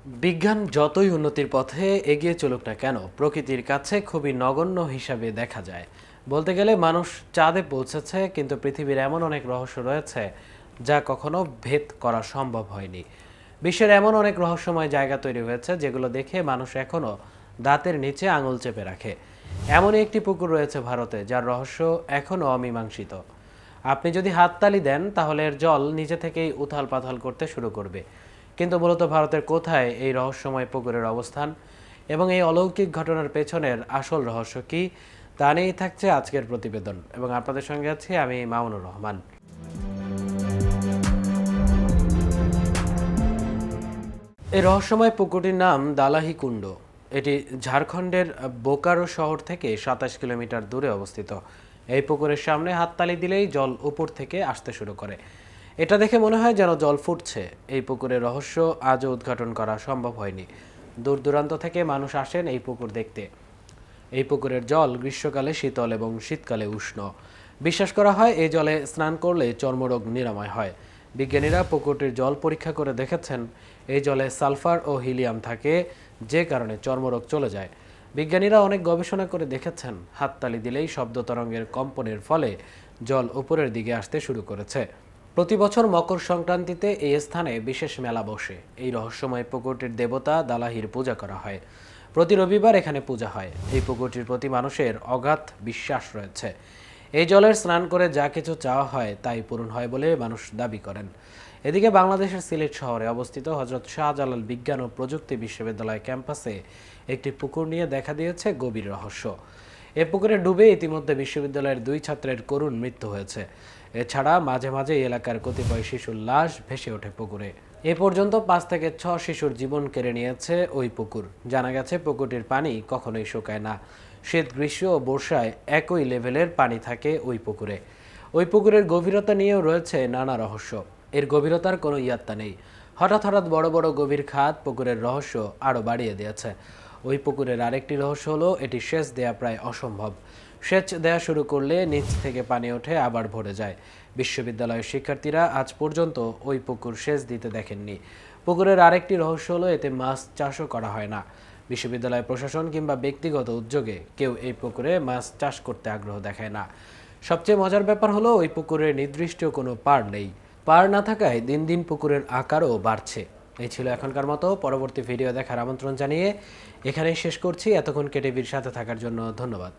বিজ্ঞান যতই উন্নতির পথে এগিয়ে চলুক না কেন প্রকৃতির কাছে খুবই নগণ্য হিসাবে দেখা যায়। বলতে গেলে মানুষ চাঁদে পৌঁছেছে, কিন্তু পৃথিবীর এমন অনেক রহস্য রয়েছে যা কখনো ভেদ করা সম্ভব হয়নি। বিশ্বের এমন অনেক রহস্যময় জায়গা তৈরি হয়েছে যেগুলো দেখে মানুষ এখনো দাঁতের নিচে আঙুল চেপে রাখে। এমনই একটি পুকুর রয়েছে ভারতে, যার রহস্য এখনো অমীমাংসিত। আপনি যদি হাততালি দেন তাহলে এর জল নিজে থেকেই উথাল পাথাল করতে শুরু করবে। কিন্তু মূলত ভারতের কোথায় এই রহস্যময় পুকুরের অবস্থান, এবং এই অলৌকিক ঘটনার পেছনের আসল রহস্য কি, তা নিয়েই থাকছে আজকের প্রতিবেদন। এবং আপনাদের সঙ্গে আছি আমি মামুনুর রহমান। এই রহস্যময় পুকুরটির নাম দালাহি কুণ্ড। এটি ঝাড়খণ্ডের বোকারো শহর থেকে 27 কিলোমিটার দূরে অবস্থিত। এই পুকুরের সামনে হাততালি দিলেই জল উপর থেকে আসতে শুরু করে। এটা দেখে মনে হয় যেন জল ফুটছে। এই পুকুরের রহস্য আজও উদ্ঘাটন করা সম্ভব হয়নি। দূর দূরান্ত থেকে মানুষ আসেন এই পুকুর দেখতে। এই পুকুরের জল গ্রীষ্মকালে শীতল এবং শীতকালে উষ্ণ। বিশ্বাস করা হয় এই জলে স্নান করলে চর্মরোগ নিরাময় হয়। বিজ্ঞানীরা পুকুরটির জল পরীক্ষা করে দেখেছেন এই জলে সালফার ও হিলিয়াম থাকে, যে কারণে চর্মরোগ চলে যায়। বিজ্ঞানীরা অনেক গবেষণা করে দেখেছেন হাততালি দিলেই শব্দ তরঙ্গের কম্পনের ফলে জল উপরের দিকে আসতে শুরু করেছে। প্রতি বছর মকর সংক্রান্তিতে এই স্থানে বিশেষ মেলা বসে। এই রহস্যময় পুকুরটির দেবতা দালাহির পূজা করা হয়। প্রতি রবিবার এখানে পূজা হয়। এই পুকুরটির প্রতি মানুষের অগাধ বিশ্বাস রয়েছে। এই জলের স্নান করে যা কিছু চাওয়া হয় তাই পূরণ হয় বলে মানুষ দাবি করেন। এদিকে বাংলাদেশের সিলেট শহরে অবস্থিত হযরত শাহজালাল বিজ্ঞান ও প্রযুক্তি বিশ্ববিদ্যালয় ক্যাম্পাসে একটি পুকুর নিয়ে দেখা দিয়েছে গভীর রহস্য। এ পুকুরে ডুবে ইতিমধ্যে বিশ্ববিদ্যালয়ের 2 ছাত্রের করুণ মৃত্যু হয়েছে। এছাড়া মাঝে মাঝে এই এলাকার কতিপয় শিশুর লাশ ভেসে ওঠে পুকুরে। এ পর্যন্ত 5 থেকে 6 শিশুর জীবন কেড়ে নিয়েছে ওই পুকুর। জানা গেছে পুকুরটির পানি কখনোই শুকায় না। শীত, গ্রীষ্ম ও বর্ষায় একই লেভেলের পানি থাকে ওই পুকুরে। ওই পুকুরের গভীরতা নিয়েও রয়েছে নানা রহস্য। এর গভীরতার কোনো ইয়াত্তা নেই। হঠাৎ হঠাৎ বড় বড় গভীর খাত পুকুরের রহস্য আরও বাড়িয়ে দিয়েছে। ওই পুকুরের আরেকটি রহস্য হলো এটি সেচ দেয়া প্রায় অসম্ভব। সেচ দেয়া শুরু করলে নিচ থেকে পানি ওঠে আবার ভরে যায়। বিশ্ববিদ্যালয়ের শিক্ষার্থীরা আজ পর্যন্ত ওই পুকুর সেচ দিতে দেখেননি। পুকুরের আরেকটি রহস্য হলো এতে মাছ চাষও করা হয় না। বিশ্ববিদ্যালয় প্রশাসন কিংবা ব্যক্তিগত উদ্যোগে কেউ এই পুকুরে মাছ চাষ করতে আগ্রহ দেখায় না। সবচেয়ে মজার ব্যাপার হলো ওই পুকুরে নির্দিষ্ট কোনো পাড় নেই। পাড় না থাকায় দিন দিন পুকুরের আকারও বাড়ছে। এই ছিল এখনকার মতো। পরবর্তী ভিডিও দেখার আমন্ত্রণ জানিয়ে এখানেই শেষ করছি। এতক্ষণ কেটিভির সাথে থাকার জন্য ধন্যবাদ।